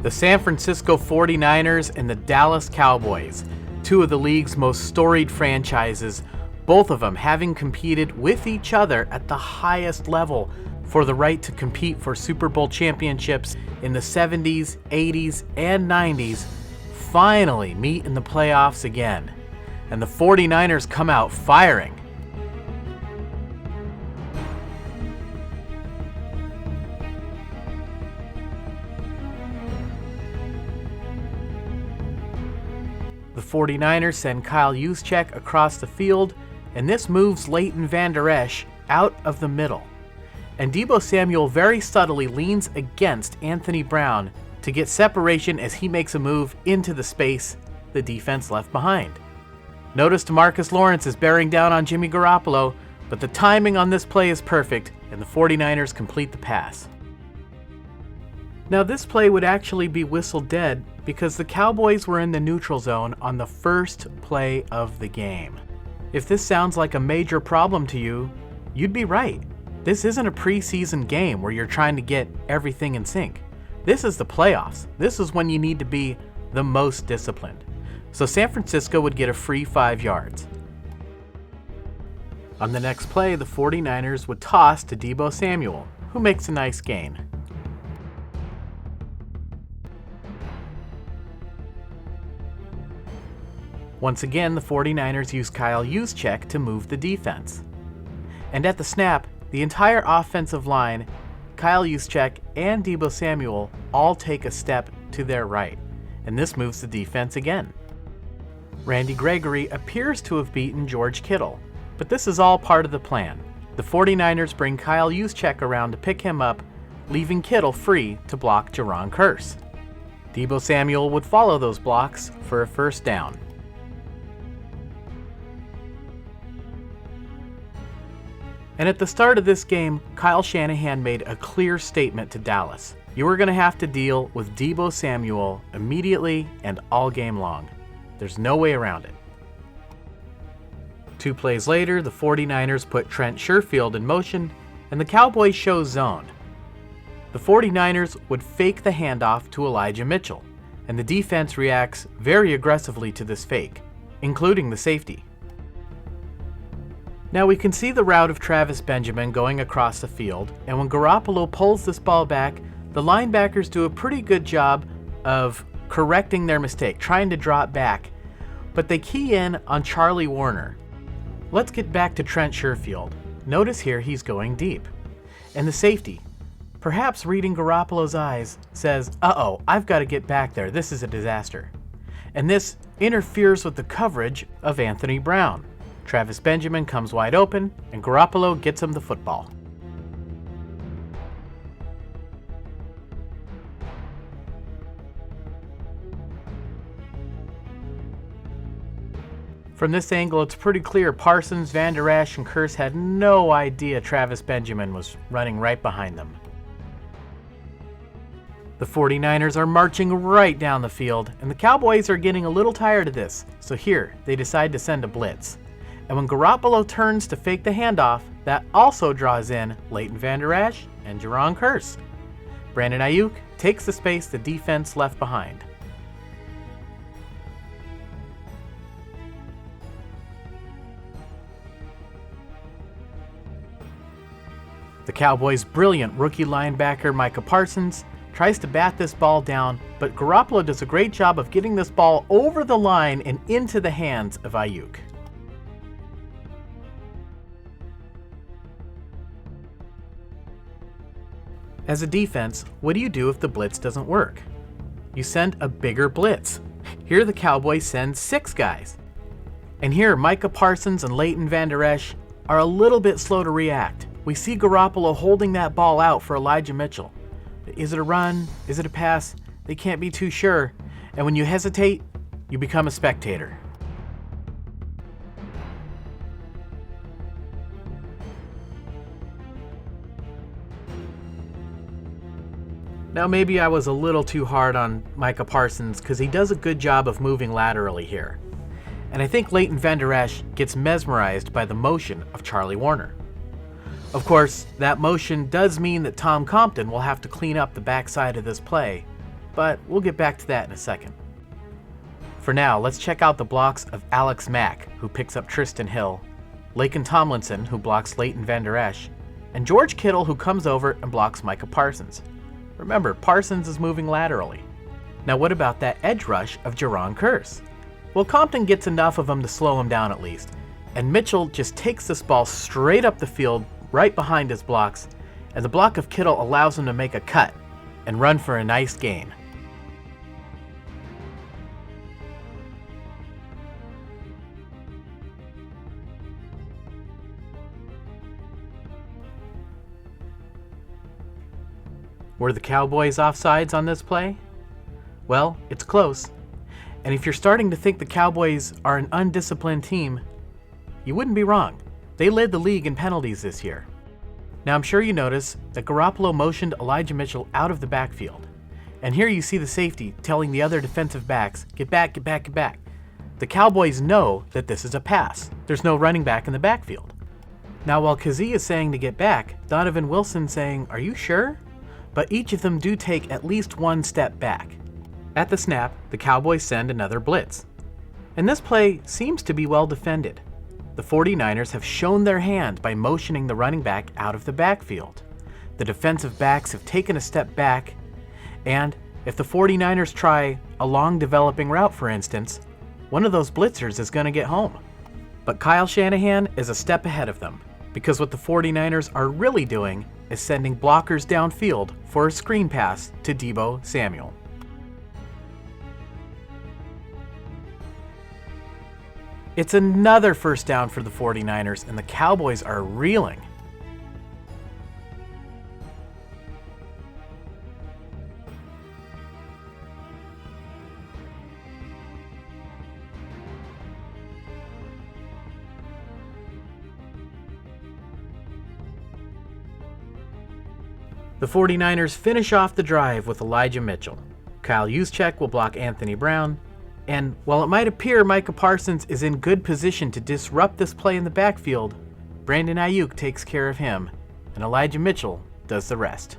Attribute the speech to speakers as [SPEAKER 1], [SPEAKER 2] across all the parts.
[SPEAKER 1] The San Francisco 49ers and the Dallas Cowboys, two of the league's most storied franchises, both of them having competed with each other at the highest level for the right to compete for Super Bowl championships in the 70s, 80s, and 90s, finally meet in the playoffs again. And the 49ers come out firing. The 49ers send Kyle Juszczyk across the field, and this moves Leighton Vander Esch out of the middle. And Deebo Samuel very subtly leans against Anthony Brown to get separation as he makes a move into the space the defense left behind. Notice DeMarcus Lawrence is bearing down on Jimmy Garoppolo, but the timing on this play is perfect, and the 49ers complete the pass. Now this play would actually be whistled dead because the Cowboys were in the neutral zone on the first play of the game. If this sounds like a major problem to you, you'd be right. This isn't a preseason game where you're trying to get everything in sync. This is the playoffs. This is when you need to be the most disciplined. So San Francisco would get a free 5 yards. On the next play, the 49ers would toss to Deebo Samuel, who makes a nice gain. Once again, the 49ers use Kyle Juszczyk to move the defense. And at the snap, the entire offensive line, Kyle Juszczyk and Deebo Samuel all take a step to their right, and this moves the defense again. Randy Gregory appears to have beaten George Kittle, but this is all part of the plan. The 49ers bring Kyle Juszczyk around to pick him up, leaving Kittle free to block Jaron Kearse. Deebo Samuel would follow those blocks for a first down. And at the start of this game, Kyle Shanahan made a clear statement to Dallas. You are going to have to deal with Deebo Samuel immediately and all game long. There's no way around it. 2 plays later, the 49ers put Trent Sherfield in motion, and the Cowboys show zone. The 49ers would fake the handoff to Elijah Mitchell, and the defense reacts very aggressively to this fake, including the safety. Now we can see the route of Travis Benjamin going across the field, and when Garoppolo pulls this ball back, the linebackers do a pretty good job of correcting their mistake, trying to drop back, but they key in on Charlie Warner. Let's get back to Trent Sherfield. Notice here he's going deep. And the safety, perhaps reading Garoppolo's eyes, says, uh-oh, I've got to get back there, this is a disaster. And this interferes with the coverage of Anthony Brown. Travis Benjamin comes wide open, and Garoppolo gets him the football. From this angle, it's pretty clear Parsons, Vander Esch, and Kearse had no idea Travis Benjamin was running right behind them. The 49ers are marching right down the field, and the Cowboys are getting a little tired of this, so here they decide to send a blitz. And when Garoppolo turns to fake the handoff, that also draws in Leighton Vander Esch and Jaron Kearse. Brandon Aiyuk takes the space the defense left behind. The Cowboys' brilliant rookie linebacker Micah Parsons tries to bat this ball down, but Garoppolo does a great job of getting this ball over the line and into the hands of Aiyuk. As a defense, what do you do if the blitz doesn't work? You send a bigger blitz. Here the Cowboys send 6 guys. And here Micah Parsons and Leighton Vander Esch are a little bit slow to react. We see Garoppolo holding that ball out for Elijah Mitchell. Is it a run? Is it a pass? They can't be too sure. And when you hesitate, you become a spectator. Now maybe I was a little too hard on Micah Parsons because he does a good job of moving laterally here. And I think Leighton Vander Esch gets mesmerized by the motion of Charlie Warner. Of course, that motion does mean that Tom Compton will have to clean up the backside of this play, but we'll get back to that in a second. For now, let's check out the blocks of Alex Mack, who picks up Tristan Hill, Laken Tomlinson, who blocks Leighton Vander Esch, and George Kittle, who comes over and blocks Micah Parsons. Remember, Parsons is moving laterally. Now what about that edge rush of Jerron Kearse? Well, Compton gets enough of him to slow him down at least, and Mitchell just takes this ball straight up the field right behind his blocks, and the block of Kittle allows him to make a cut and run for a nice gain. Were the Cowboys offsides on this play? Well, it's close. And if you're starting to think the Cowboys are an undisciplined team, you wouldn't be wrong. They led the league in penalties this year. Now I'm sure you notice that Garoppolo motioned Elijah Mitchell out of the backfield. And here you see the safety telling the other defensive backs, get back, get back, get back. The Cowboys know that this is a pass. There's no running back in the backfield. Now while Kazee is saying to get back, Donovan Wilson saying, are you sure? But each of them do take at least one step back. At the snap, the Cowboys send another blitz. And this play seems to be well defended. The 49ers have shown their hand by motioning the running back out of the backfield. The defensive backs have taken a step back, and if the 49ers try a long developing route, for instance, one of those blitzers is going to get home. But Kyle Shanahan is a step ahead of them, because what the 49ers are really doing is sending blockers downfield for a screen pass to Deebo Samuel. It's another first down for the 49ers, and the Cowboys are reeling. The 49ers finish off the drive with Elijah Mitchell. Kyle Juszczyk will block Anthony Brown, and while it might appear Micah Parsons is in good position to disrupt this play in the backfield, Brandon Aiyuk takes care of him, and Elijah Mitchell does the rest.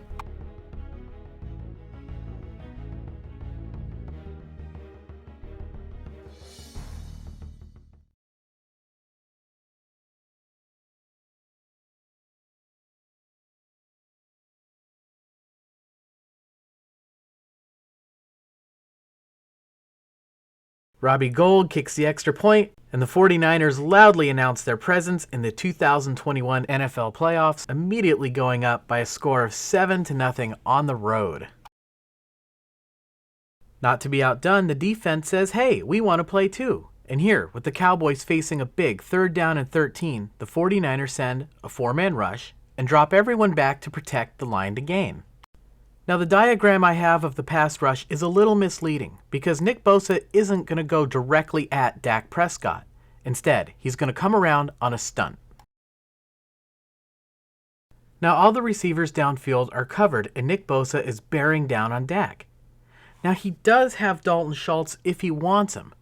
[SPEAKER 1] Robbie Gould kicks the extra point, and the 49ers loudly announce their presence in the 2021 NFL playoffs, immediately going up by a score of 7-0 on the road. Not to be outdone, the defense says, hey, we want to play too. And here, with the Cowboys facing a big 3rd down and 13, the 49ers send a 4-man rush and drop everyone back to protect the line to gain. Now the diagram I have of the pass rush is a little misleading because Nick Bosa isn't going to go directly at Dak Prescott. Instead, he's going to come around on a stunt. Now all the receivers downfield are covered and Nick Bosa is bearing down on Dak. Now he does have Dalton Schultz if he wants him,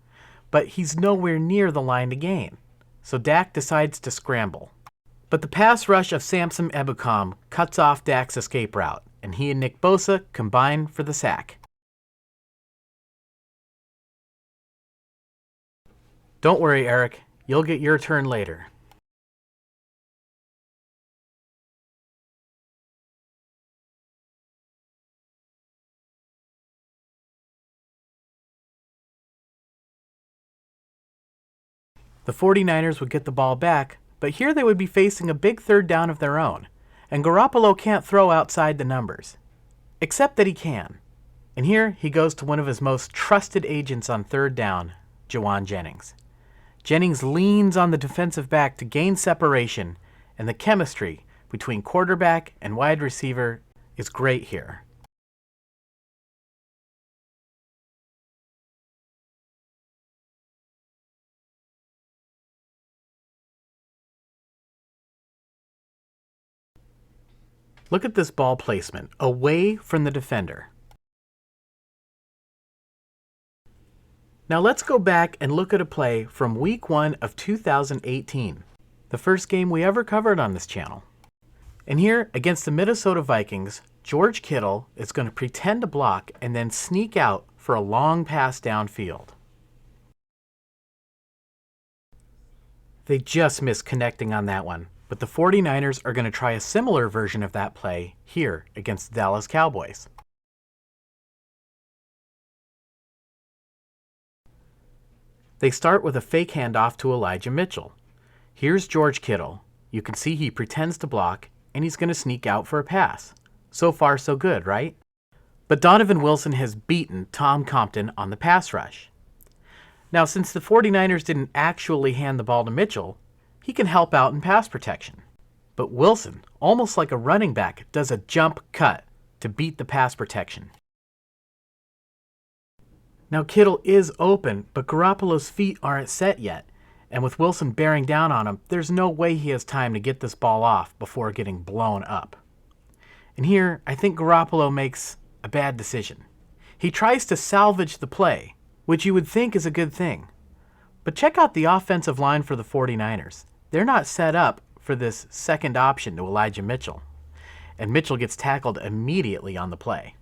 [SPEAKER 1] but he's nowhere near the line to gain. So Dak decides to scramble. But the pass rush of Samson Ebukam cuts off Dak's escape route, and he and Nick Bosa combine for the sack. Don't worry, Eric. You'll get your turn later. The 49ers would get the ball back, but here they would be facing a big 3rd down of their own. And Garoppolo can't throw outside the numbers. Except that he can. And here he goes to one of his most trusted agents on 3rd down, Jauan Jennings. Jennings leans on the defensive back to gain separation, and the chemistry between quarterback and wide receiver is great here. Look at this ball placement, away from the defender. Now let's go back and look at a play from Week 1 of 2018, the first game we ever covered on this channel. And here, against the Minnesota Vikings, George Kittle is going to pretend to block and then sneak out for a long pass downfield. They just missed connecting on that one, but the 49ers are going to try a similar version of that play here against the Dallas Cowboys. They start with a fake handoff to Elijah Mitchell. Here's George Kittle. You can see he pretends to block, and he's going to sneak out for a pass. So far, so good, right? But Donovan Wilson has beaten Tom Compton on the pass rush. Now, since the 49ers didn't actually hand the ball to Mitchell, he can help out in pass protection. But Wilson, almost like a running back, does a jump cut to beat the pass protection. Now, Kittle is open, but Garoppolo's feet aren't set yet, and with Wilson bearing down on him, there's no way he has time to get this ball off before getting blown up. And here, I think Garoppolo makes a bad decision. He tries to salvage the play, which you would think is a good thing. But check out the offensive line for the 49ers. They're not set up for this second option to Elijah Mitchell, and Mitchell gets tackled immediately on the play.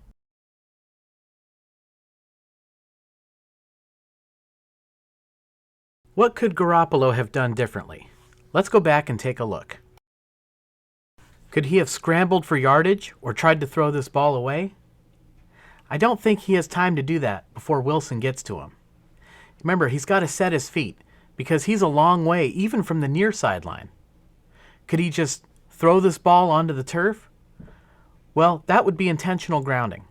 [SPEAKER 1] What could Garoppolo have done differently? Let's go back and take a look. Could he have scrambled for yardage or tried to throw this ball away? I don't think he has time to do that before Wilson gets to him. Remember, he's got to set his feet because he's a long way even from the near sideline. Could he just throw this ball onto the turf? Well, that would be intentional grounding.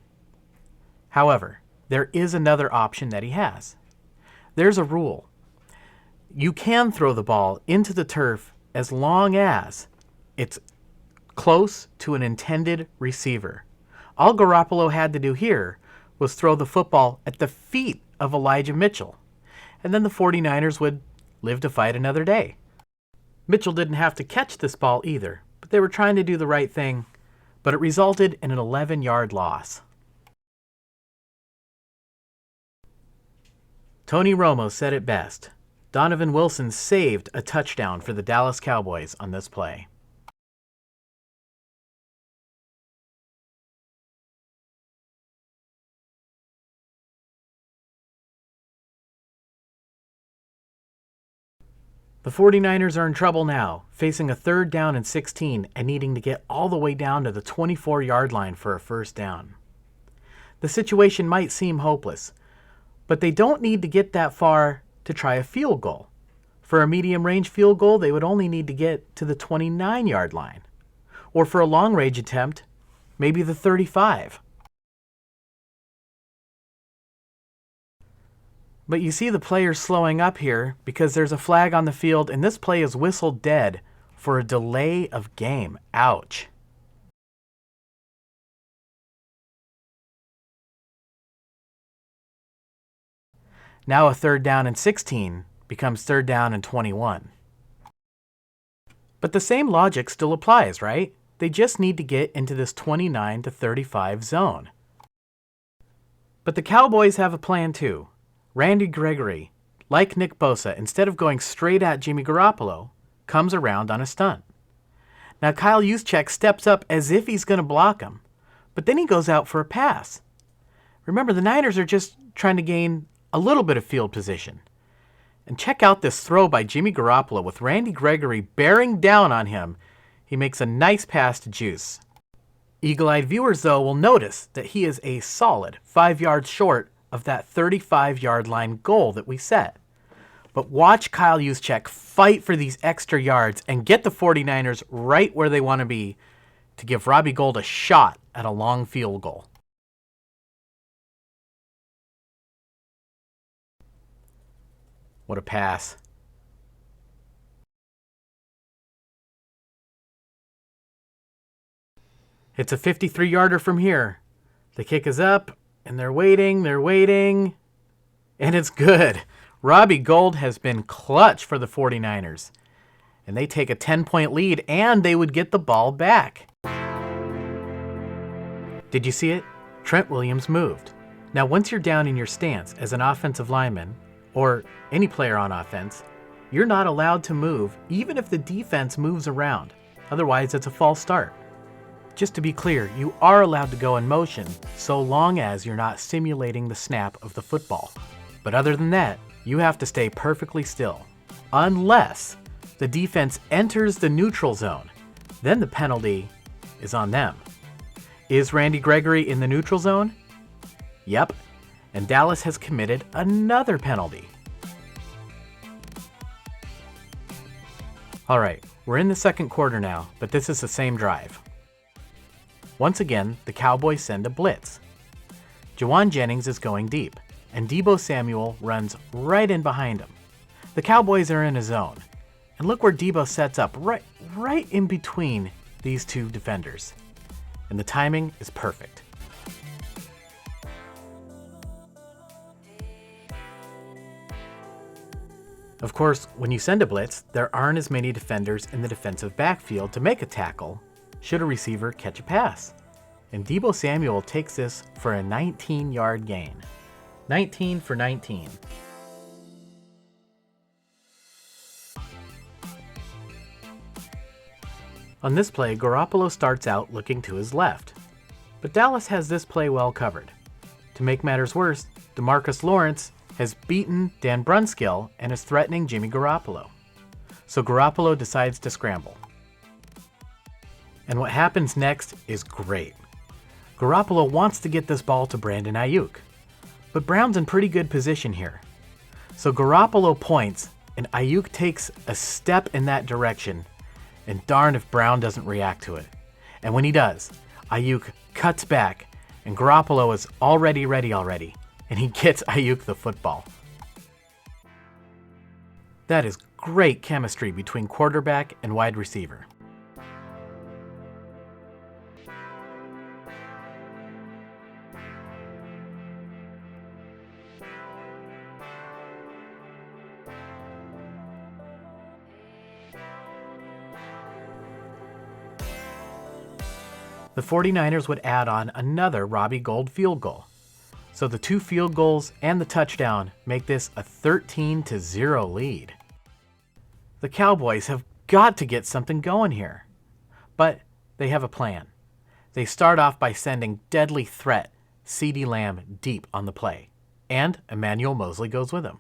[SPEAKER 1] However, there is another option that he has. There's a rule. You can throw the ball into the turf as long as it's close to an intended receiver. All Garoppolo had to do here was throw the football at the feet of Elijah Mitchell, and then the 49ers would live to fight another day. Mitchell didn't have to catch this ball either, but they were trying to do the right thing, but it resulted in an 11-yard loss. Tony Romo said it best. Donovan Wilson saved a touchdown for the Dallas Cowboys on this play. The 49ers are in trouble now, facing a 3rd down and 16 and needing to get all the way down to the 24-yard line for a first down. The situation might seem hopeless, but they don't need to get that far to try a field goal. For a medium-range field goal, they would only need to get to the 29-yard line. Or for a long-range attempt, maybe the 35. But you see the players slowing up here because there's a flag on the field and this play is whistled dead for a delay of game. Ouch. Now a 3rd down and 16 becomes 3rd down and 21. But the same logic still applies, right? They just need to get into this 29 to 35 zone. But the Cowboys have a plan too. Randy Gregory, like Nick Bosa, instead of going straight at Jimmy Garoppolo, comes around on a stunt. Now Kyle Juszczyk steps up as if he's going to block him, but then he goes out for a pass. Remember, the Niners are just trying to gain a little bit of field position. And check out this throw by Jimmy Garoppolo with Randy Gregory bearing down on him. He makes a nice pass to Juice. Eagle-eyed viewers, though, will notice that he is a solid 5 yards short of that 35-yard line goal that we set. But watch Kyle Juszczyk fight for these extra yards and get the 49ers right where they want to be to give Robbie Gould a shot at a long field goal. What a pass. It's a 53-yarder from here. The kick is up, and they're waiting, and it's good. Robbie Gould has been clutch for the 49ers. And they take a 10-point lead, and they would get the ball back. Did you see it? Trent Williams moved. Now, once you're down in your stance as an offensive lineman, or any player on offense, you're not allowed to move even if the defense moves around. Otherwise, it's a false start. Just to be clear, you are allowed to go in motion so long as you're not simulating the snap of the football. But other than that, you have to stay perfectly still, unless the defense enters the neutral zone. Then the penalty is on them. Is Randy Gregory in the neutral zone? Yep, and Dallas has committed another penalty. All right, we're in the second quarter now, but this is the same drive. Once again, the Cowboys send a blitz. Jawan Jennings is going deep, and Deebo Samuel runs right in behind him. The Cowboys are in a zone, and look where Deebo sets up, right in between these two defenders. And the timing is perfect. Of course, when you send a blitz, there aren't as many defenders in the defensive backfield to make a tackle should a receiver catch a pass. And Deebo Samuel takes this for a 19-yard gain. 19 for 19. On this play, Garoppolo starts out looking to his left. But Dallas has this play well covered. To make matters worse, DeMarcus Lawrence has beaten Dan Brunskill and is threatening Jimmy Garoppolo. So Garoppolo decides to scramble. And what happens next is great. Garoppolo wants to get this ball to Brandon Aiyuk, but Brown's in pretty good position here. So Garoppolo points and Aiyuk takes a step in that direction, and darn if Brown doesn't react to it. And when he does, Aiyuk cuts back and Garoppolo is already ready, and he gets Aiyuk the football. That is great chemistry between quarterback and wide receiver. The 49ers would add on another Robbie Gould field goal. So the 2 field goals and the touchdown make this a 13-0 lead. The Cowboys have got to get something going here. But they have a plan. They start off by sending deadly threat CeeDee Lamb deep on the play. And Emmanuel Moseley goes with him.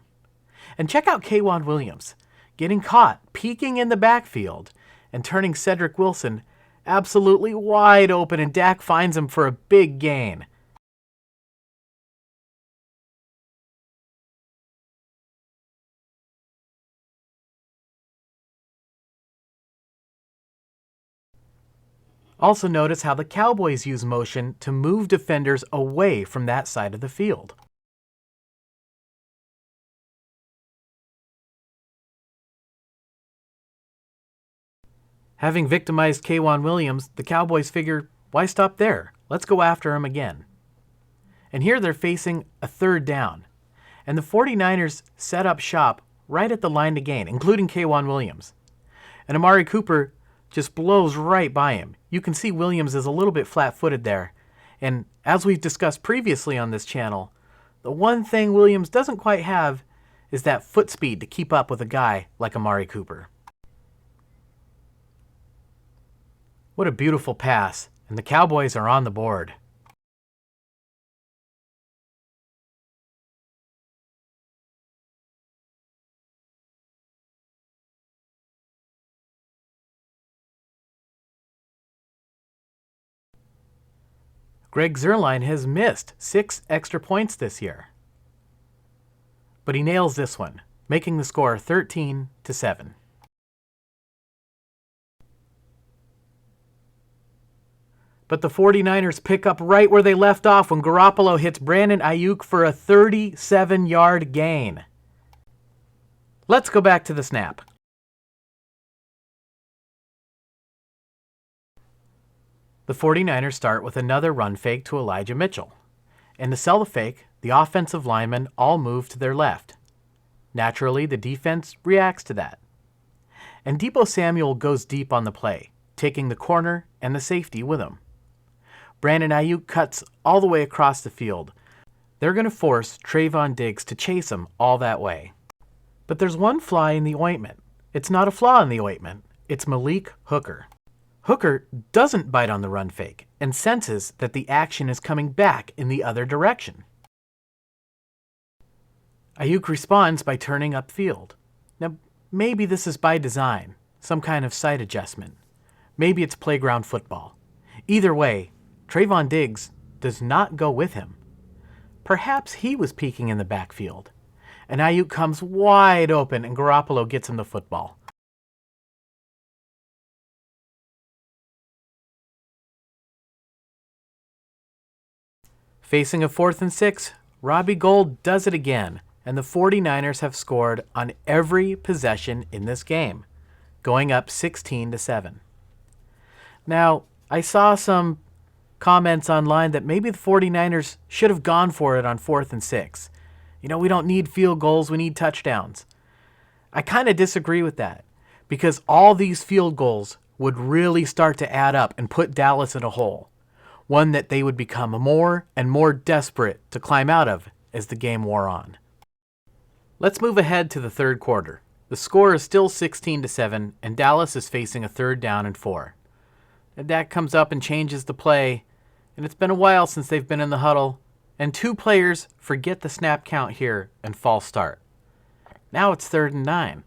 [SPEAKER 1] And check out K'Waun Williams, getting caught, peeking in the backfield, and turning Cedric Wilson absolutely wide open, and Dak finds him for a big gain. Also notice how the Cowboys use motion to move defenders away from that side of the field. Having victimized K'Waun Williams, the Cowboys figure, why stop there? Let's go after him again. And here they're facing a third down. And the 49ers set up shop right at the line to gain, including K'Waun Williams. And Amari Cooper just blows right by him. You can see Williams is a little bit flat-footed there. And as we've discussed previously on this channel, the one thing Williams doesn't quite have is that foot speed to keep up with a guy like Amari Cooper. What a beautiful pass, and the Cowboys are on the board. Greg Zuerlein has missed 6 extra points this year. But he nails this one, making the score 13-7. But the 49ers pick up right where they left off when Garoppolo hits Brandon Aiyuk for a 37-yard gain. Let's go back to the snap. The 49ers start with another run fake to Elijah Mitchell. And to sell the fake, the offensive linemen all move to their left. Naturally, the defense reacts to that. And Deebo Samuel goes deep on the play, taking the corner and the safety with him. Brandon Aiyuk cuts all the way across the field. They're going to force Trayvon Diggs to chase him all that way. But there's one fly in the ointment. It's not a flaw in the ointment. It's Malik Hooker. Hooker doesn't bite on the run fake and senses that the action is coming back in the other direction. Aiyuk responds by turning upfield. Now, maybe this is by design, some kind of sight adjustment. Maybe it's playground football. Either way, Trayvon Diggs does not go with him. Perhaps he was peeking in the backfield, and Aiyuk comes wide open and Garoppolo gets him the football. Facing a 4th and 6, Robbie Gould does it again, and the 49ers have scored on every possession in this game, going up 16-7. Now, I saw some comments online that maybe the 49ers should have gone for it on 4th and 6. We don't need field goals, we need touchdowns. I kind of disagree with that, because all these field goals would really start to add up and put Dallas in a hole, one that they would become more and more desperate to climb out of as the game wore on. Let's move ahead to the third quarter. The score is still 16-7, and Dallas is facing a 3rd down and 4. And Dak comes up and changes the play, and it's been a while since they've been in the huddle, and 2 players forget the snap count here and false start. Now it's 3rd and 9.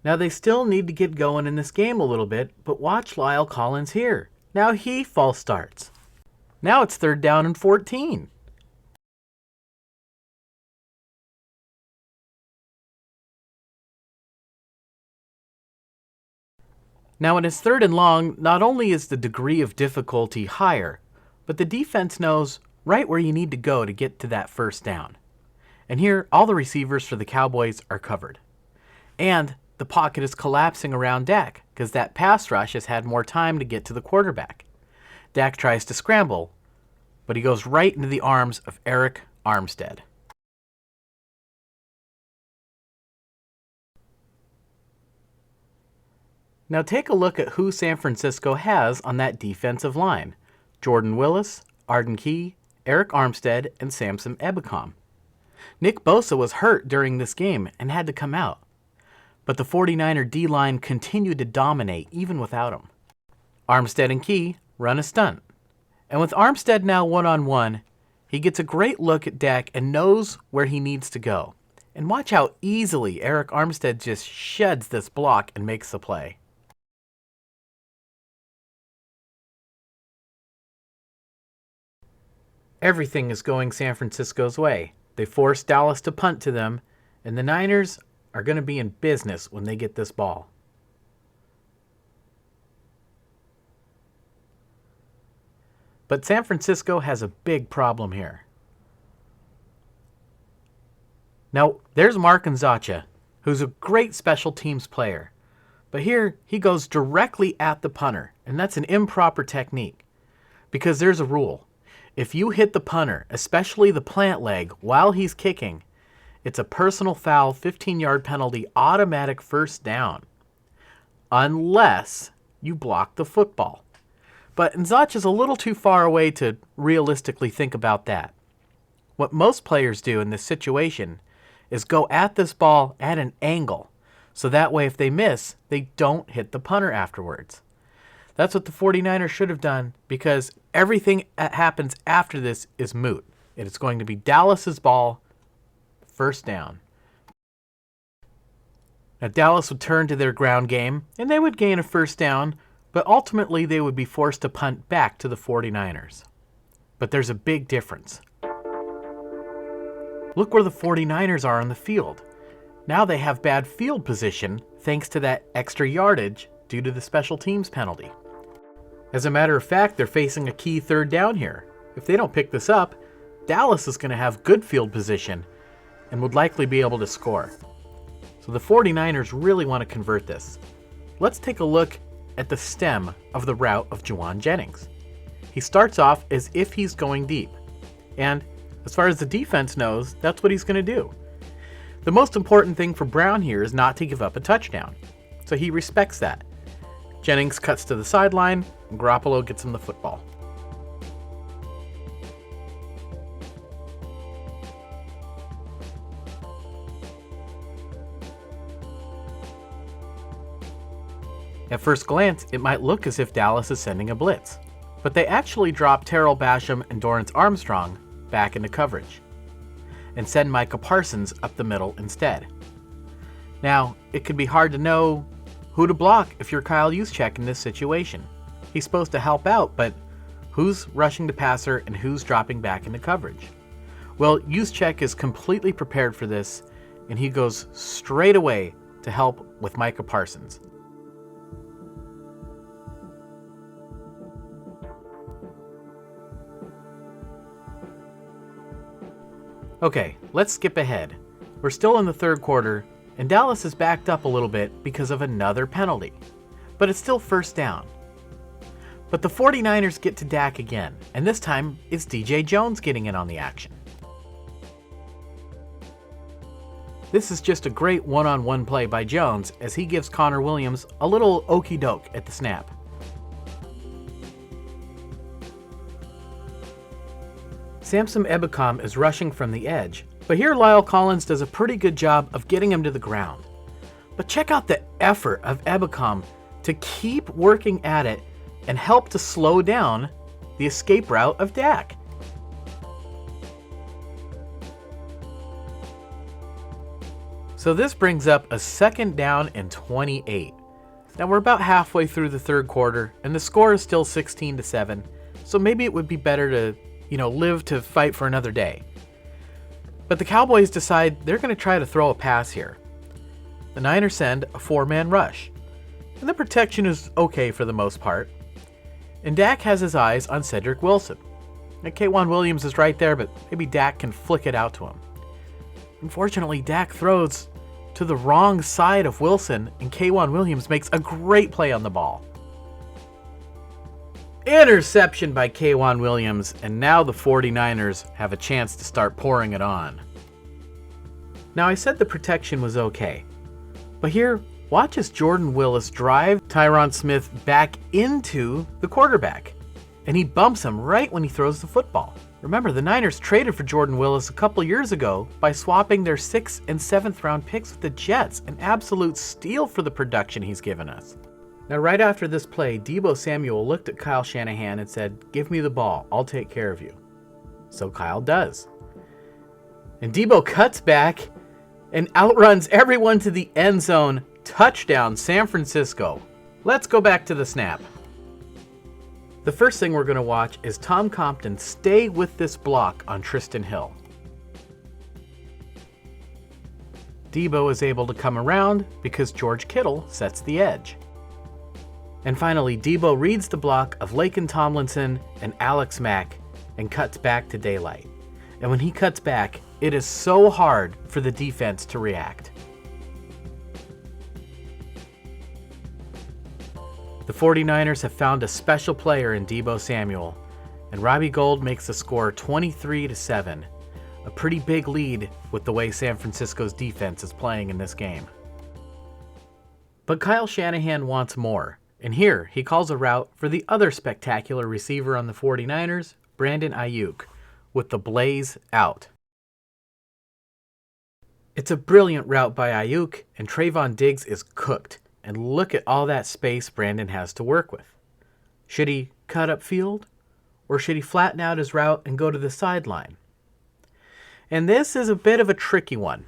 [SPEAKER 1] Now they still need to get going in this game a little bit, but watch Lyle Collins here. Now he false starts. Now it's 3rd down and 14. Now when it's 3rd and long, not only is the degree of difficulty higher, but the defense knows right where you need to go to get to that 1st down. And here, all the receivers for the Cowboys are covered. And the pocket is collapsing around Dak because that pass rush has had more time to get to the quarterback. Dak tries to scramble, but he goes right into the arms of Aiyuk Armstead. Now take a look at who San Francisco has on that defensive line. Jordan Willis, Arden Key, Aiyuk Armstead, and Samson Ebukam. Nick Bosa was hurt during this game and had to come out. But the 49er D-line continued to dominate even without him. Armstead and Key run a stunt. And with Armstead now one-on-one, he gets a great look at Dak and knows where he needs to go. And watch how easily Aiyuk Armstead just sheds this block and makes the play. Everything is going San Francisco's way. They force Dallas to punt to them, and the Niners are going to be in business when they get this ball. But San Francisco has a big problem here. Now, there's Mark Nzacha, who's a great special teams player. But here, he goes directly at the punter, and that's an improper technique. Because there's a rule. If you hit the punter, especially the plant leg, while he's kicking, it's a personal foul, 15-yard penalty, automatic 1st down. Unless you block the football. But Nzacha's a little too far away to realistically think about that. What most players do in this situation is go at this ball at an angle, so that way if they miss, they don't hit the punter afterwards. That's what the 49ers should have done, because everything that happens after this is moot. It is going to be Dallas's ball, 1st down. Now Dallas would turn to their ground game, and they would gain a 1st down, but ultimately they would be forced to punt back to the 49ers. But there's a big difference. Look where the 49ers are on the field. Now they have bad field position thanks to that extra yardage due to the special teams penalty. As a matter of fact, they're facing a key 3rd down here. If they don't pick this up, Dallas is going to have good field position and would likely be able to score. So the 49ers really want to convert this. Let's take a look at the stem of the route of Juwan Jennings. He starts off as if he's going deep. And as far as the defense knows, that's what he's going to do. The most important thing for Brown here is not to give up a touchdown. So he respects that. Jennings cuts to the sideline, and Garoppolo gets him the football. At first glance, it might look as if Dallas is sending a blitz, but they actually drop Terrell Basham and Dorrance Armstrong back into coverage and send Micah Parsons up the middle instead. Now, it could be hard to know who to block if you're Kyle Juszczyk in this situation. He's supposed to help out, but who's rushing the passer and who's dropping back into coverage? Well, Juszczyk is completely prepared for this, and he goes straight away to help with Micah Parsons. Okay, let's skip ahead. We're still in the third quarter, and Dallas is backed up a little bit because of another penalty, but it's still first down. But the 49ers get to Dak again, and this time it's DJ Jones getting in on the action. This is just a great one-on-one play by Jones as he gives Connor Williams a little okey doke at the snap. Samson Ebukam is rushing from the edge, but here Lyle Collins does a pretty good job of getting him to the ground. But check out the effort of Ebukam to keep working at it and help to slow down the escape route of Dak. So this brings up a second down and 28. Now we're about halfway through the third quarter and the score is still 16-7, so maybe it would be better to live to fight for another day. But the Cowboys decide they're going to try to throw a pass here. The Niners send a 4-man rush, and the protection is okay for the most part. And Dak has his eyes on Cedric Wilson. Now, K'Wan Williams is right there, but maybe Dak can flick it out to him. Unfortunately, Dak throws to the wrong side of Wilson, and K'Wan Williams makes a great play on the ball. Interception by K'Wan Williams, and now the 49ers have a chance to start pouring it on. Now I said the protection was okay, but here, watch as Jordan Willis drive Tyron Smith back into the quarterback, and he bumps him right when he throws the football. Remember, the Niners traded for Jordan Willis a couple years ago by swapping their 6th and 7th round picks with the Jets, an absolute steal for the production he's given us. Now, right after this play, Deebo Samuel looked at Kyle Shanahan and said, "Give me the ball, I'll take care of you." So Kyle does. And Deebo cuts back and outruns everyone to the end zone. Touchdown, San Francisco. Let's go back to the snap. The first thing we're going to watch is Tom Compton stay with this block on Tristan Hill. Deebo is able to come around because George Kittle sets the edge. And finally, Deebo reads the block of Laken Tomlinson and Alex Mack and cuts back to daylight. And when he cuts back, it is so hard for the defense to react. The 49ers have found a special player in Deebo Samuel, and Robbie Gould makes the score 23-7, a pretty big lead with the way San Francisco's defense is playing in this game. But Kyle Shanahan wants more. And here, he calls a route for the other spectacular receiver on the 49ers, Brandon Aiyuk, with the blaze out. It's a brilliant route by Aiyuk, and Trayvon Diggs is cooked. And look at all that space Brandon has to work with. Should he cut upfield, or should he flatten out his route and go to the sideline? And this is a bit of a tricky one.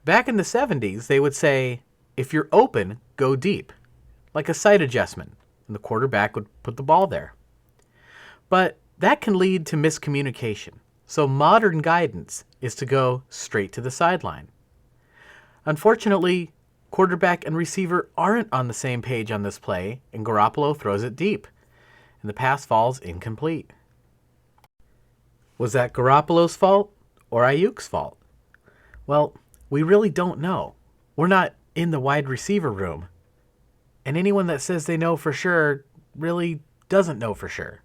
[SPEAKER 1] Back in the 70s, they would say, if you're open, go deep. Like a sight adjustment, and the quarterback would put the ball there. But that can lead to miscommunication, so modern guidance is to go straight to the sideline. Unfortunately, quarterback and receiver aren't on the same page on this play, and Garoppolo throws it deep, and the pass falls incomplete. Was that Garoppolo's fault or Aiyuk's fault? Well, we really don't know. We're not in the wide receiver room. And anyone that says they know for sure really doesn't know for sure.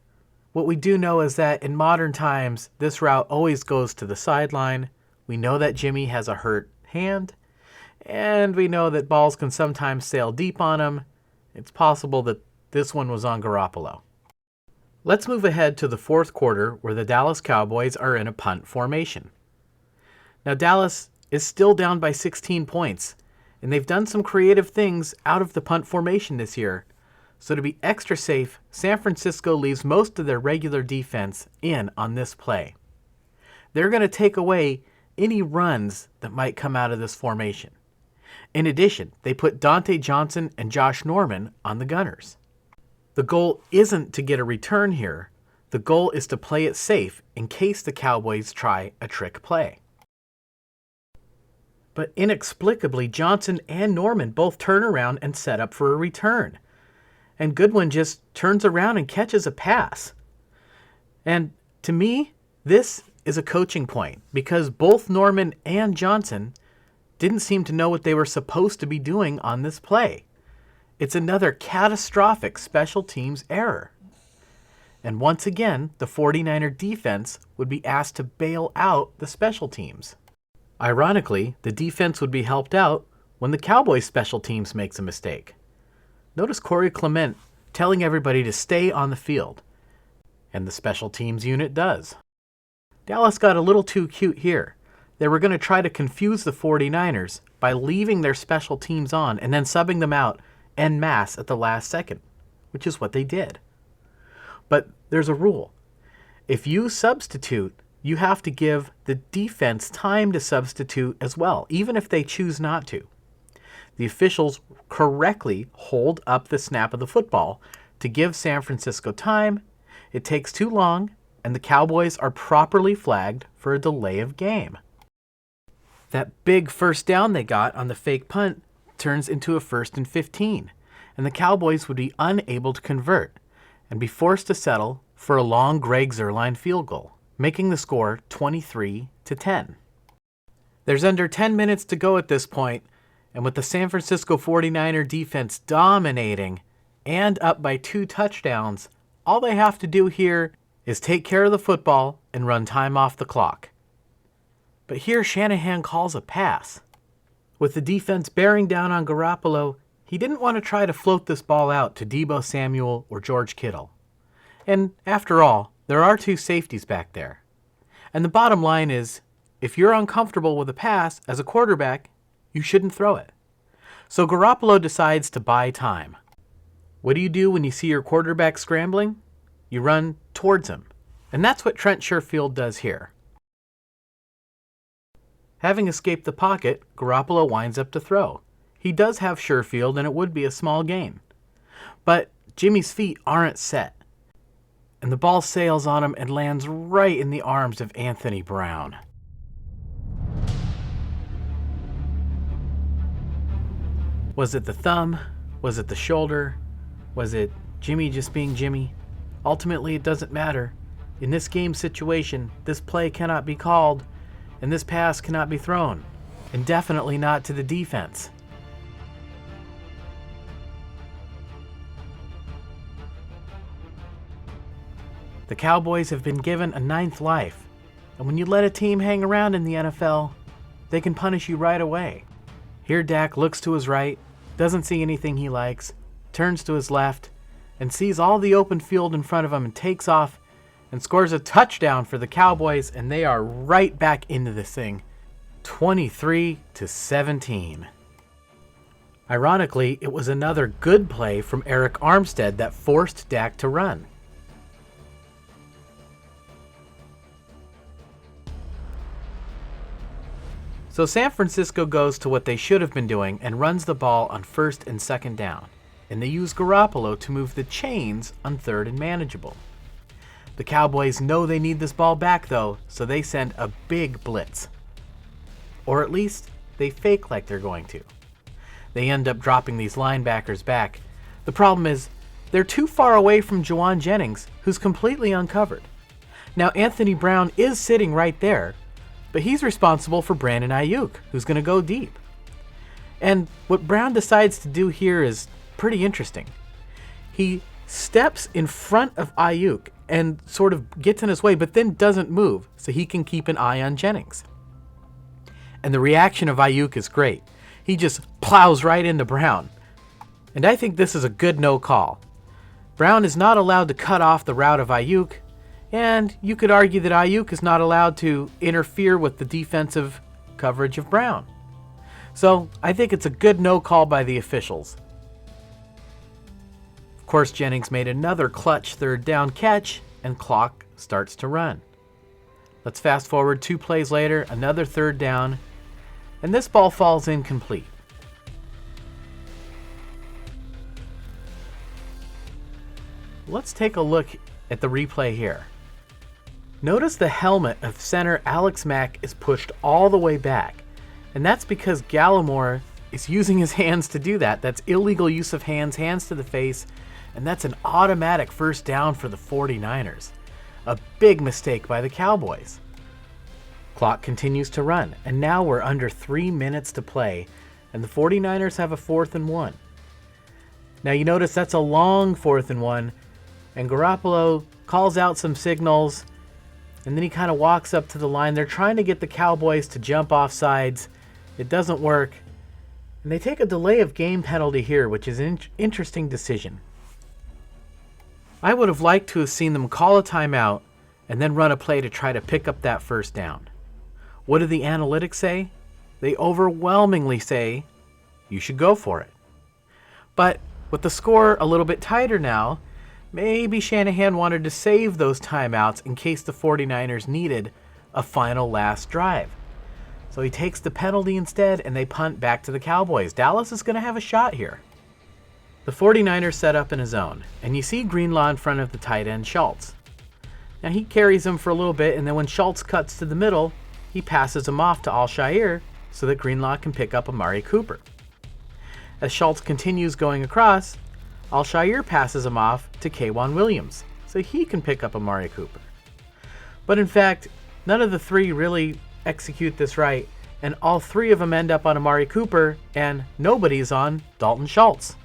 [SPEAKER 1] What we do know is that in modern times, this route always goes to the sideline. We know that Jimmy has a hurt hand, and we know that balls can sometimes sail deep on him. It's possible that this one was on Garoppolo. Let's move ahead to the fourth quarter where the Dallas Cowboys are in a punt formation. Now Dallas is still down by 16 points, And they've done some creative things out of the punt formation this year. So to be extra safe, San Francisco leaves most of their regular defense in on this play. They're going to take away any runs that might come out of this formation. In addition, they put Dante Johnson and Josh Norman on the Gunners. The goal isn't to get a return here. The goal is to play it safe in case the Cowboys try a trick play. But inexplicably, Johnson and Norman both turn around and set up for a return. And Goodwin just turns around and catches a pass. And to me, this is a coaching point because both Norman and Johnson didn't seem to know what they were supposed to be doing on this play. It's another catastrophic special teams error. And once again, the 49er defense would be asked to bail out the special teams. Ironically, the defense would be helped out when the Cowboys special teams makes a mistake. Notice Corey Clement telling everybody to stay on the field, and the special teams unit does. Dallas got a little too cute here. They were going to try to confuse the 49ers by leaving their special teams on and then subbing them out en masse at the last second, which is what they did. But there's a rule. If you substitute, you have to give the defense time to substitute as well, even if they choose not to. The officials correctly hold up the snap of the football to give San Francisco time. It takes too long, and the Cowboys are properly flagged for a delay of game. That big first down they got on the fake punt turns into a 1st and 15, and the Cowboys would be unable to convert and be forced to settle for a long Greg Zuerlein field goal, making the score 23-10. There's under 10 minutes to go at this point, and with the San Francisco 49er defense dominating and up by 2 touchdowns, all they have to do here is take care of the football and run time off the clock. But here Shanahan calls a pass. With the defense bearing down on Garoppolo, he didn't want to try to float this ball out to Deebo Samuel or George Kittle. And after all, there are 2 safeties back there. And the bottom line is, if you're uncomfortable with a pass as a quarterback, you shouldn't throw it. So Garoppolo decides to buy time. What do you do when you see your quarterback scrambling? You run towards him. And that's what Trent Sherfield does here. Having escaped the pocket, Garoppolo winds up to throw. He does have Sherfield, and it would be a small gain. But Jimmy's feet aren't set, and the ball sails on him and lands right in the arms of Anthony Brown. Was it the thumb? Was it the shoulder? Was it Jimmy just being Jimmy? Ultimately, it doesn't matter. In this game situation, this play cannot be called, and this pass cannot be thrown, and definitely not to the defense. The Cowboys have been given a 9th life, and when you let a team hang around in the NFL, they can punish you right away. Here Dak looks to his right, doesn't see anything he likes, turns to his left, and sees all the open field in front of him and takes off and scores a touchdown for the Cowboys, and they are right back into this thing, 23-17. Ironically, it was another good play from Eric Armstead that forced Dak to run. So San Francisco goes to what they should have been doing and runs the ball on 1st and 2nd down, and they use Garoppolo to move the chains on 3rd and manageable. The Cowboys know they need this ball back though, so they send a big blitz. Or at least, they fake like they're going to. They end up dropping these linebackers back. The problem is, they're too far away from Juwan Jennings, who's completely uncovered. Now Anthony Brown is sitting right there, but he's responsible for Brandon Aiyuk, who's going to go deep. And what Brown decides to do here is pretty interesting. He steps in front of Aiyuk and sort of gets in his way, but then doesn't move so he can keep an eye on Jennings. And the reaction of Aiyuk is great. He just plows right into Brown. And I think this is a good no call. Brown is not allowed to cut off the route of Aiyuk, and you could argue that Aiyuk is not allowed to interfere with the defensive coverage of Brown. So I think it's a good no call by the officials. Of course, Jennings made another clutch third down catch, and clock starts to run. Let's fast forward 2 plays later, another third down, and this ball falls incomplete. Let's take a look at the replay here. Notice the helmet of center Alex Mack is pushed all the way back, and that's because Gallimore is using his hands to do that. That's illegal use of hands to the face, and that's an automatic first down for the 49ers. A big mistake by the Cowboys. Clock continues to run, and now we're under 3 minutes to play, and the 49ers have a 4th and 1. Now you notice that's a long 4th and 1, and Garoppolo calls out some signals, and then he kind of walks up to the line. They're trying to get the Cowboys to jump off sides. It doesn't work, and they take a delay of game penalty here, which is an interesting decision. I would have liked to have seen them call a timeout and then run a play to try to pick up that first down. What do the analytics say? They overwhelmingly say you should go for it. But with the score a little bit tighter now, maybe Shanahan wanted to save those timeouts in case the 49ers needed a final last drive. So he takes the penalty instead, and they punt back to the Cowboys. Dallas is going to have a shot here. The 49ers set up in a zone, and you see Greenlaw in front of the tight end Schultz. Now he carries him for a little bit, and then when Schultz cuts to the middle, he passes him off to Alshire so that Greenlaw can pick up Amari Cooper. As Schultz continues going across, Alshire passes him off to K'Wan Williams so he can pick up Amari Cooper. But in fact, none of the three really execute this right, and all 3 of them end up on Amari Cooper, and nobody's on Dalton Schultz.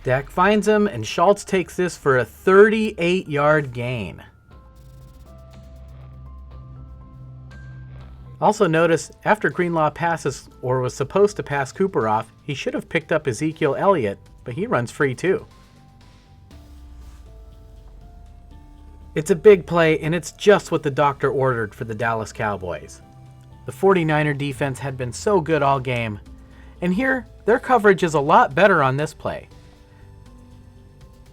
[SPEAKER 1] Dak finds him, and Schultz takes this for a 38-yard gain. Also notice, after Greenlaw passes, or was supposed to pass Cooper off, he should have picked up Ezekiel Elliott, but he runs free too. It's a big play, and it's just what the doctor ordered for the Dallas Cowboys. The 49er defense had been so good all game, and here, their coverage is a lot better on this play.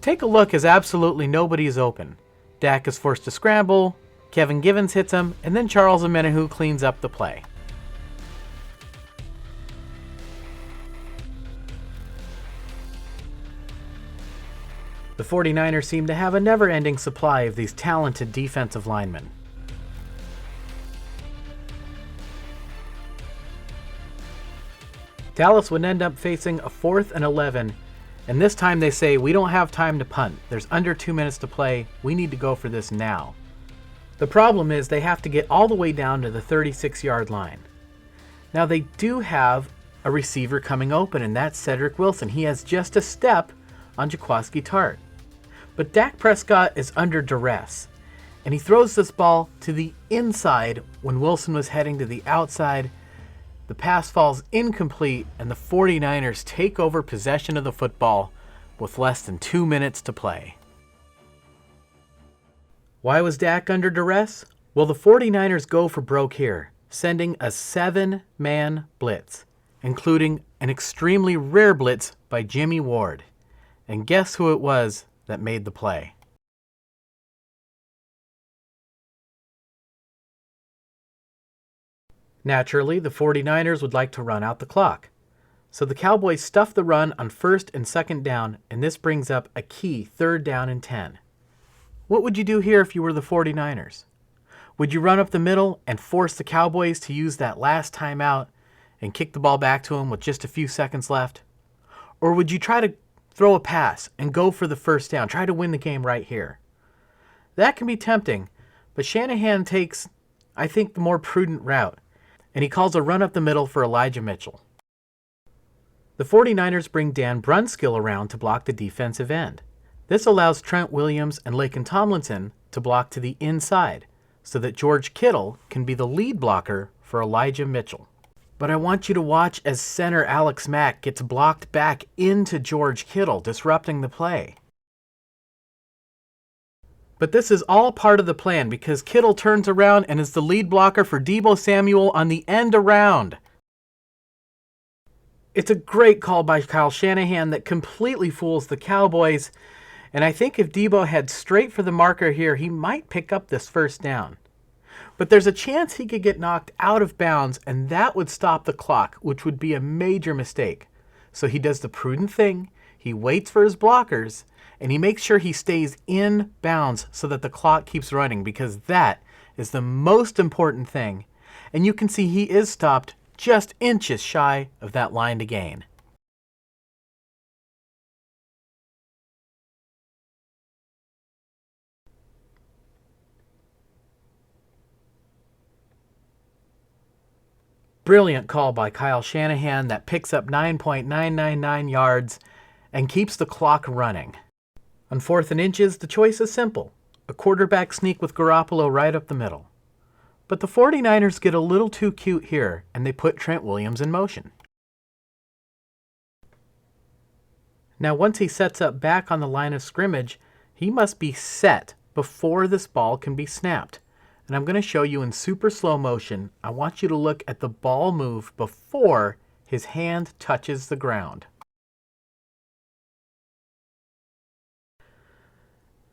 [SPEAKER 1] Take a look as absolutely nobody is open. Dak is forced to scramble, Kevin Givens hits him, and then Charles Omenihu cleans up the play. The 49ers seem to have a never-ending supply of these talented defensive linemen. Dallas would end up facing a 4th and 11, and this time they say, we don't have time to punt. There's under 2 minutes to play. We need to go for this now. The problem is they have to get all the way down to the 36-yard line. Now they do have a receiver coming open, and that's Cedric Wilson. He has just a step on Jaquiski Tartt. But Dak Prescott is under duress, and he throws this ball to the inside when Wilson was heading to the outside. The pass falls incomplete, and the 49ers take over possession of the football with less than 2 minutes to play. Why was Dak under duress? Well, the 49ers go for broke here, sending a 7-man blitz, including an extremely rare blitz by Jimmy Ward. And guess who it was that made the play? Naturally, the 49ers would like to run out the clock. So the Cowboys stuff the run on 1st and 2nd down, and this brings up a key 3rd down and 10. What would you do here if you were the 49ers? Would you run up the middle and force the Cowboys to use that last timeout and kick the ball back to them with just a few seconds left? Or would you try to throw a pass and go for the 1st down, try to win the game right here? That can be tempting, but Shanahan takes, I think, the more prudent route, and he calls a run up the middle for Elijah Mitchell. The 49ers bring Dan Brunskill around to block the defensive end. This allows Trent Williams and Laken Tomlinson to block to the inside so that George Kittle can be the lead blocker for Elijah Mitchell. But I want you to watch as center Alex Mack gets blocked back into George Kittle, disrupting the play. But this is all part of the plan because Kittle turns around and is the lead blocker for Deebo Samuel on the end around. It's a great call by Kyle Shanahan that completely fools the Cowboys. And I think if Deebo heads straight for the marker here, he might pick up this first down. But there's a chance he could get knocked out of bounds, and that would stop the clock, which would be a major mistake. So he does the prudent thing. He waits for his blockers, and he makes sure he stays in bounds so that the clock keeps running, because that is the most important thing. And you can see he is stopped just inches shy of that line to gain. Brilliant call by Kyle Shanahan that picks up 9.999 yards and keeps the clock running. On 4th and inches, the choice is simple. A quarterback sneak with Garoppolo right up the middle. But the 49ers get a little too cute here, and they put Trent Williams in motion. Now, once he sets up back on the line of scrimmage, he must be set before this ball can be snapped. And I'm going to show you in super slow motion. I want you to look at the ball move before his hand touches the ground.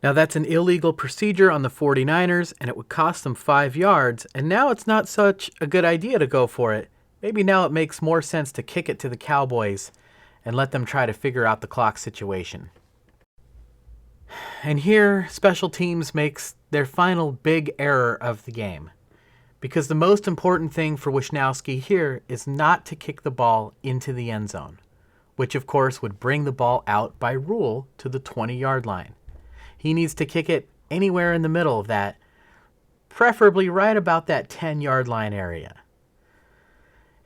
[SPEAKER 1] Now that's an illegal procedure on the 49ers, and it would cost them 5 yards, and now it's not such a good idea to go for it. Maybe now it makes more sense to kick it to the Cowboys and let them try to figure out the clock situation. And here, special teams makes their final big error of the game. Because the most important thing for Wishnowsky here is not to kick the ball into the end zone, which of course would bring the ball out by rule to the 20-yard line. He needs to kick it anywhere in the middle of that, preferably right about that 10-yard line area.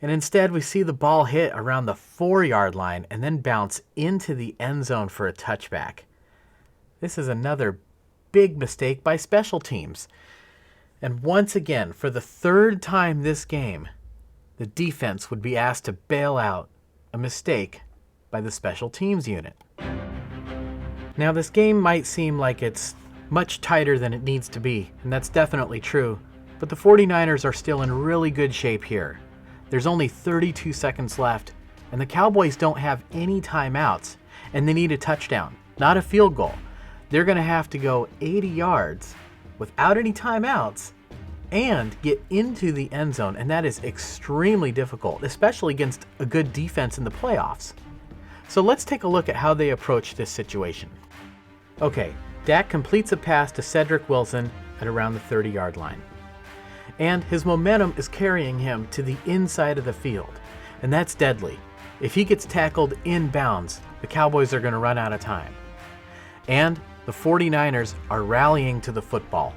[SPEAKER 1] And instead, we see the ball hit around the 4-yard line and then bounce into the end zone for a touchback. This is another big mistake by special teams. And once again, for the 3rd time this game, the defense would be asked to bail out a mistake by the special teams unit. Now, this game might seem like it's much tighter than it needs to be, and that's definitely true, but the 49ers are still in really good shape here. There's only 32 seconds left, and the Cowboys don't have any timeouts, and they need a touchdown, not a field goal. They're going to have to go 80 yards without any timeouts and get into the end zone, and that is extremely difficult, especially against a good defense in the playoffs. So let's take a look at how they approach this situation. Okay, Dak completes a pass to Cedric Wilson at around the 30-yard line. And his momentum is carrying him to the inside of the field, and that's deadly. If he gets tackled inbounds, the Cowboys are going to run out of time. And the 49ers are rallying to the football.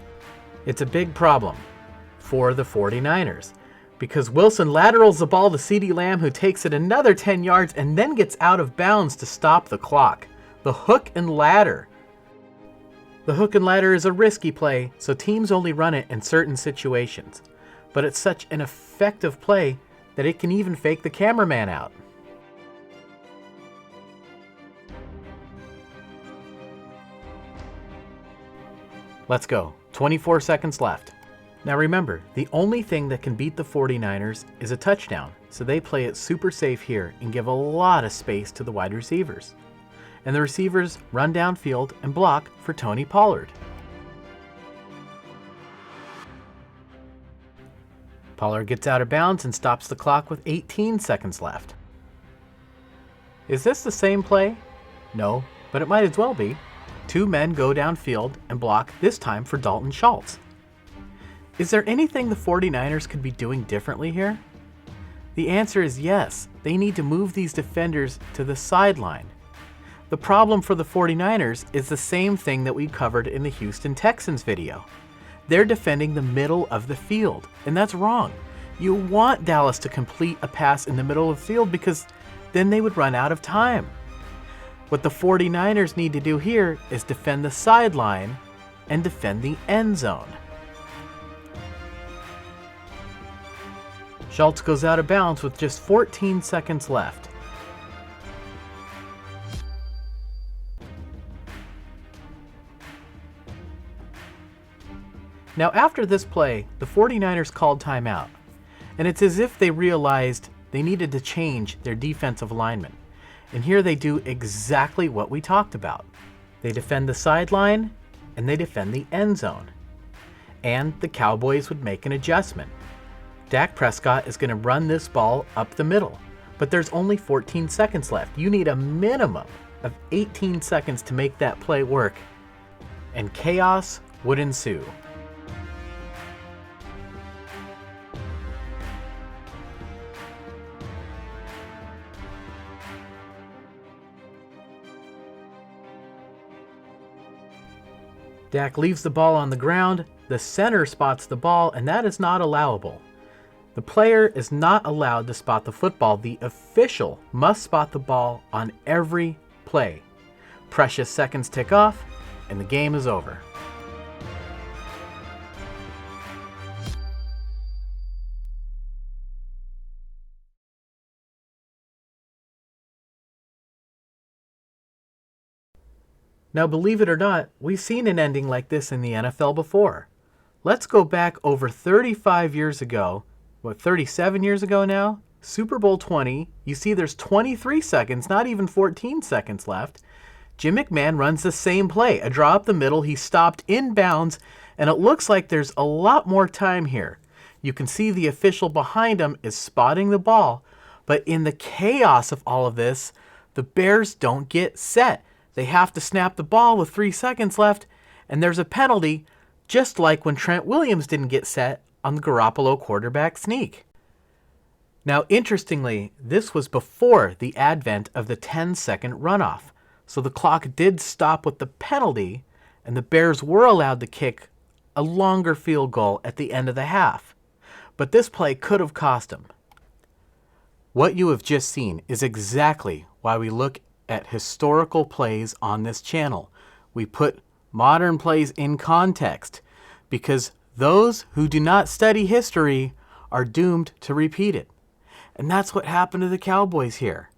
[SPEAKER 1] It's a big problem for the 49ers because Wilson laterals the ball to CeeDee Lamb, who takes it another 10 yards and then gets out of bounds to stop the clock. The hook and ladder. The hook and ladder is a risky play, so teams only run it in certain situations. But it's such an effective play that it can even fake the cameraman out. Let's go. 24 seconds left. Now remember, the only thing that can beat the 49ers is a touchdown, so they play it super safe here and give a lot of space to the wide receivers. And the receivers run downfield and block for Tony Pollard. Pollard gets out of bounds and stops the clock with 18 seconds left. Is this the same play? No, but it might as well be. 2 men go downfield and block, this time for Dalton Schultz. Is there anything the 49ers could be doing differently here? The answer is yes. They need to move these defenders to the sideline. The problem for the 49ers is the same thing that we covered in the Houston Texans video. They're defending the middle of the field, and that's wrong. You want Dallas to complete a pass in the middle of the field because then they would run out of time. What the 49ers need to do here is defend the sideline and defend the end zone. Schultz goes out of bounds with just 14 seconds left. Now after this play, the 49ers called timeout, and it's as if they realized they needed to change their defensive alignment. And here they do exactly what we talked about. They defend the sideline, and they defend the end zone. And the Cowboys would make an adjustment. Dak Prescott is going to run this ball up the middle, but there's only 14 seconds left. You need a minimum of 18 seconds to make that play work, and chaos would ensue. Dak leaves the ball on the ground, the center spots the ball, and that is not allowable. The player is not allowed to spot the football. The official must spot the ball on every play. Precious seconds tick off, and the game is over. Now, believe it or not, we've seen an ending like this in the NFL before. Let's go back over 35 years ago, 37 years ago now? Super Bowl 20, you see there's 23 seconds, not even 14 seconds left. Jim McMahon runs the same play, a draw up the middle, he's stopped inbounds, and it looks like there's a lot more time here. You can see the official behind him is spotting the ball, but in the chaos of all of this, the Bears don't get set. They have to snap the ball with 3 seconds left, and there's a penalty, just like when Trent Williams didn't get set on the Garoppolo quarterback sneak. Now, interestingly, this was before the advent of the 10-second runoff, so the clock did stop with the penalty, and the Bears were allowed to kick a longer field goal at the end of the half. But this play could have cost them. What you have just seen is exactly why we look at historical plays on this channel. We put modern plays in context because those who do not study history are doomed to repeat it. And that's what happened to the Cowboys here.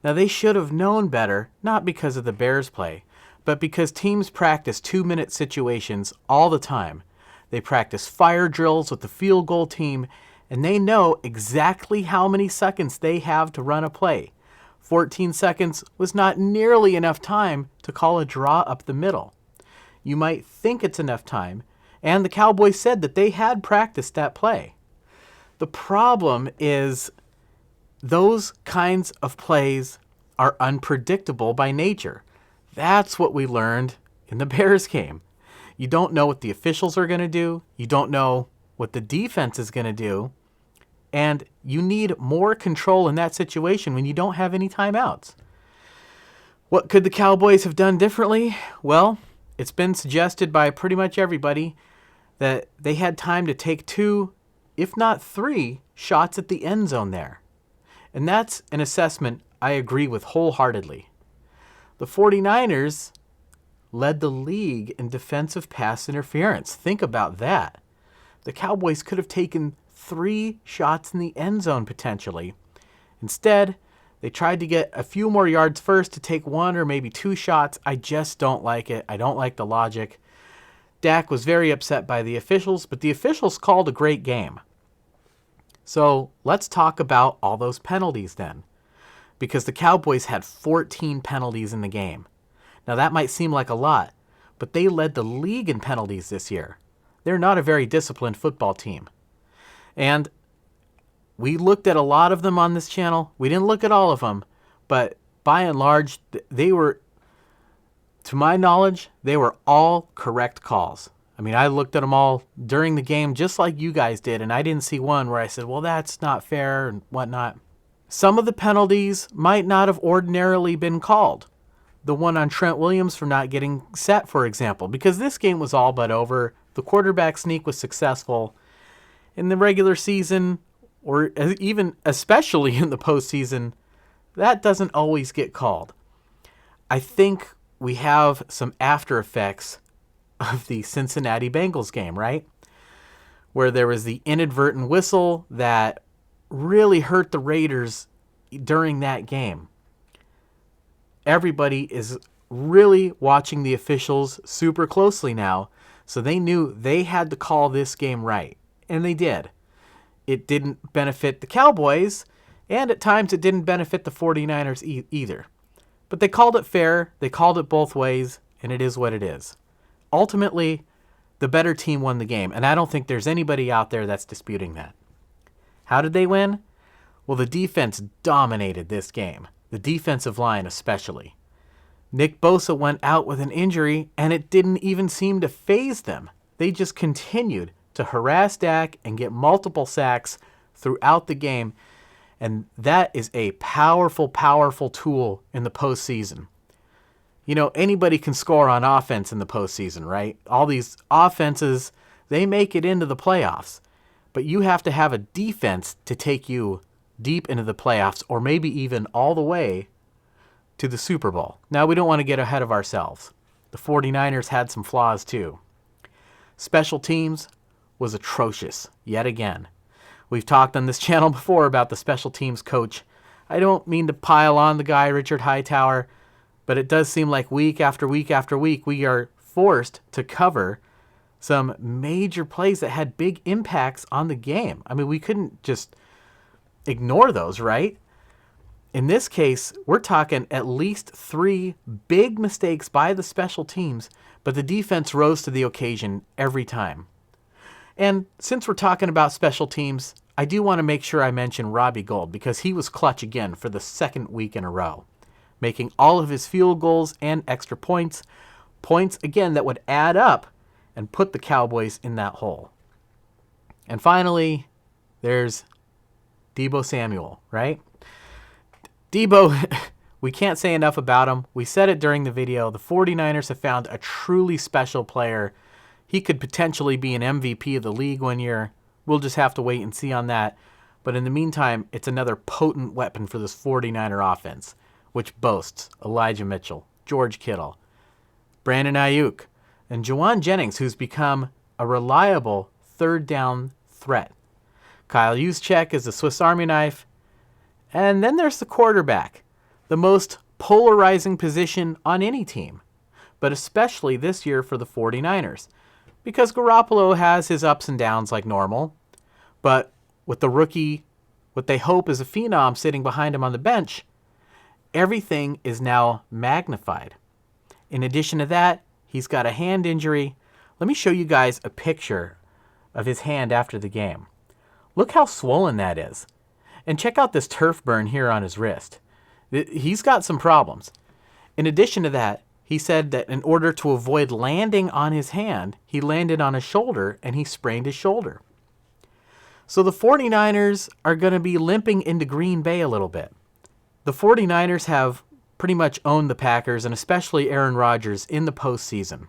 [SPEAKER 1] Now, they should have known better, not because of the Bears play, but because teams practice 2-minute situations all the time. They practice fire drills with the field goal team, and they know exactly how many seconds they have to run a play. 14 seconds was not nearly enough time to call a draw up the middle. You might think it's enough time, and the Cowboys said that they had practiced that play. The problem is those kinds of plays are unpredictable by nature. That's what we learned in the Bears game. You don't know what the officials are going to do. You don't know what the defense is going to do. And you need more control in that situation when you don't have any timeouts. What could the Cowboys have done differently? Well, it's been suggested by pretty much everybody that they had time to take 2, if not 3, shots at the end zone there. And that's an assessment I agree with wholeheartedly. The 49ers led the league in defensive pass interference. Think about that. The Cowboys could have taken 3 shots in the end zone potentially. Instead, they tried to get a few more yards first to take 1 or maybe 2 shots. I just don't like it. I don't like the logic. Dak was very upset by the officials, but the officials called a great game. So let's talk about all those penalties then, because the Cowboys had 14 penalties in the game. Now that might seem like a lot, but they led the league in penalties this year. They're not a very disciplined football team. And we looked at a lot of them on this channel. We didn't look at all of them, but by and large, they were, to my knowledge, they were all correct calls. I mean, I looked at them all during the game just like you guys did, and I didn't see one where I said, well, that's not fair and whatnot. Some of the penalties might not have ordinarily been called. The one on Trent Williams for not getting set, for example, because this game was all but over. The quarterback sneak was successful. In the regular season, or even especially in the postseason, that doesn't always get called. I think we have some after effects of the Cincinnati Bengals game, right? Where there was the inadvertent whistle that really hurt the Raiders during that game. Everybody is really watching the officials super closely now So they knew they had to call this game right, and they did. It didn't benefit the Cowboys, and at times it didn't benefit the 49ers either. But they called it fair, they called it both ways, and it is what it is. Ultimately, the better team won the game, and I don't think there's anybody out there that's disputing that. How did they win? Well, the defense dominated this game, the defensive line especially. Nick Bosa went out with an injury, and it didn't even seem to faze them. They just continued to harass Dak and get multiple sacks throughout the game, and that is a powerful, powerful tool in the postseason. You know, anybody can score on offense in the postseason, right? All these offenses, they make it into the playoffs, but you have to have a defense to take you deep into the playoffs, or maybe even all the way to the Super Bowl. Now, we don't want to get ahead of ourselves. The 49ers had some flaws too. Special teams was atrocious yet again. We've talked on this channel before about the special teams coach. I don't mean to pile on the guy, Richard Hightower, but it does seem like week after week after week we are forced to cover some major plays that had big impacts on the game. I mean, we couldn't just ignore those, right? In this case, we're talking at least 3 big mistakes by the special teams, but the defense rose to the occasion every time. And since we're talking about special teams, I do want to make sure I mention Robbie Gould, because he was clutch again for the second week in a row, making all of his field goals and extra points again that would add up and put the Cowboys in that hole. And finally, there's Deebo Samuel, right? Deebo, we can't say enough about him. We said it during the video. The 49ers have found a truly special player. He could potentially be an MVP of the league one year. We'll just have to wait and see on that. But in the meantime, it's another potent weapon for this 49er offense, which boasts Elijah Mitchell, George Kittle, Brandon Aiyuk, and Juwan Jennings, who's become a reliable third down threat. Kyle Juszczyk is a Swiss Army knife. And then there's the quarterback, the most polarizing position on any team, but especially this year for the 49ers, because Garoppolo has his ups and downs like normal, but with the rookie, what they hope is a phenom sitting behind him on the bench, everything is now magnified. In addition to that, he's got a hand injury. Let me show you guys a picture of his hand after the game. Look how swollen that is. And check out this turf burn here on his wrist. He's got some problems. In addition to that, he said that in order to avoid landing on his hand, he landed on his shoulder and he sprained his shoulder. So the 49ers are going to be limping into Green Bay a little bit. The 49ers have pretty much owned the Packers, and especially Aaron Rodgers, in the postseason.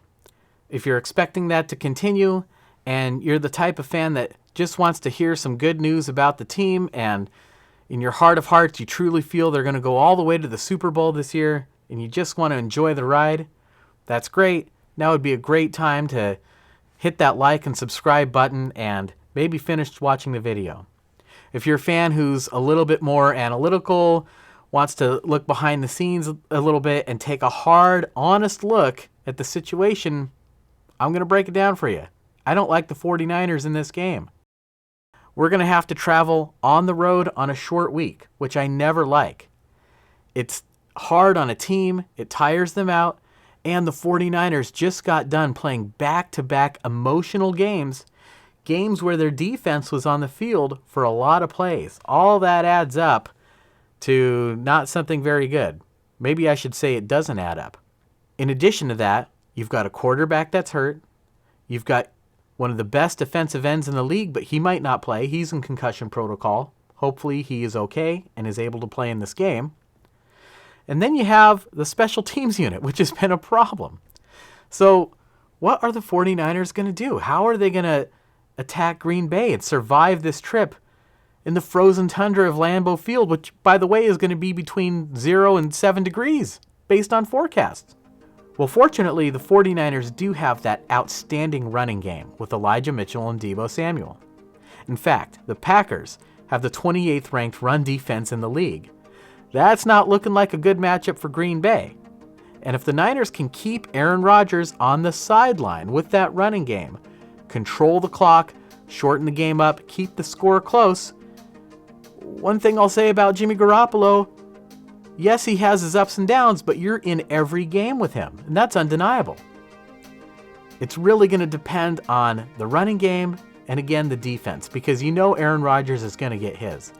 [SPEAKER 1] If you're expecting that to continue, and you're the type of fan that just wants to hear some good news about the team, and in your heart of hearts you truly feel they're going to go all the way to the Super Bowl this year, and you just want to enjoy the ride, that's great. Now would be a great time to hit that like and subscribe button and maybe finish watching the video. If you're a fan who's a little bit more analytical, wants to look behind the scenes a little bit and take a hard, honest look at the situation, I'm going to break it down for you. I don't like the 49ers in this game. We're going to have to travel on the road on a short week, which I never like. It's hard on a team, it tires them out, and the 49ers just got done playing back-to-back emotional games where their defense was on the field for a lot of plays. All that adds up to not something very good. Maybe I should say it doesn't add up. In addition to that, you've got a quarterback that's hurt. You've got one of the best defensive ends in the league, but he might not play. He's in concussion protocol. Hopefully he is okay and is able to play in this game. And then you have the special teams unit, which has been a problem. So what are the 49ers going to do? How are they going to attack Green Bay and survive this trip in the frozen tundra of Lambeau Field, which, by the way, is going to be between 0 and 7 degrees based on forecasts? Well, fortunately, the 49ers do have that outstanding running game with Elijah Mitchell and Deebo Samuel. In fact, the Packers have the 28th ranked run defense in the league. That's not looking like a good matchup for Green Bay. And if the Niners can keep Aaron Rodgers on the sideline with that running game, control the clock, shorten the game up, keep the score close. One thing I'll say about Jimmy Garoppolo, yes, he has his ups and downs, but you're in every game with him, and that's undeniable. It's really going to depend on the running game and, again, the defense, because you know Aaron Rodgers is going to get his.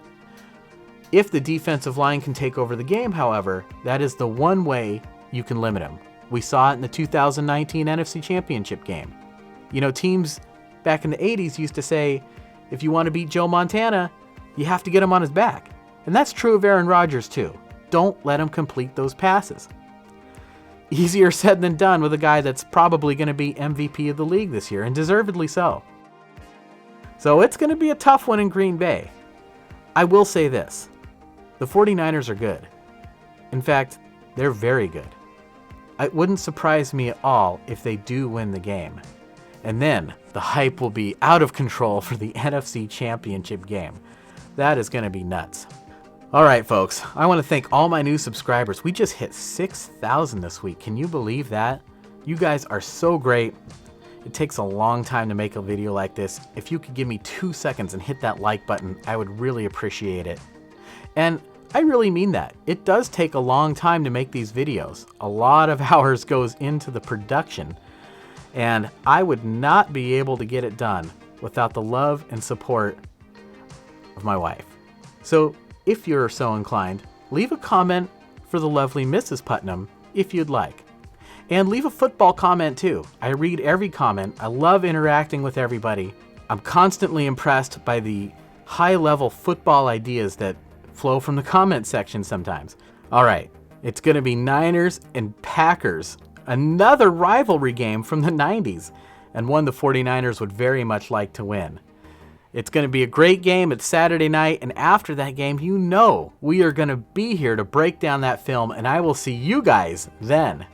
[SPEAKER 1] If the defensive line can take over the game, however, that is the one way you can limit him. We saw it in the 2019 NFC Championship game. You know, teams back in the 80s used to say, if you want to beat Joe Montana, you have to get him on his back. And that's true of Aaron Rodgers too. Don't let him complete those passes. Easier said than done with a guy that's probably going to be MVP of the league this year, and deservedly so. So it's going to be a tough one in Green Bay. I will say this. The 49ers are good. In fact, they're very good. It wouldn't surprise me at all if they do win the game. And then the hype will be out of control for the NFC Championship game. That is going to be nuts. All right, folks, I want to thank all my new subscribers. We just hit 6,000 this week. Can you believe that? You guys are so great. It takes a long time to make a video like this. If you could give me 2 seconds and hit that like button, I would really appreciate it. And I really mean that. It does take a long time to make these videos. A lot of hours goes into the production, and I would not be able to get it done without the love and support of my wife. So if you're so inclined, leave a comment for the lovely Mrs. Putnam if you'd like. And leave a football comment too. I read every comment. I love interacting with everybody. I'm constantly impressed by the high-level football ideas that flow from the comment section sometimes. All right, it's going to be Niners and Packers, another rivalry game from the 90s, and one the 49ers would very much like to win. It's going to be a great game. It's Saturday night, and after that game, you know we are going to be here to break down that film, and I will see you guys then.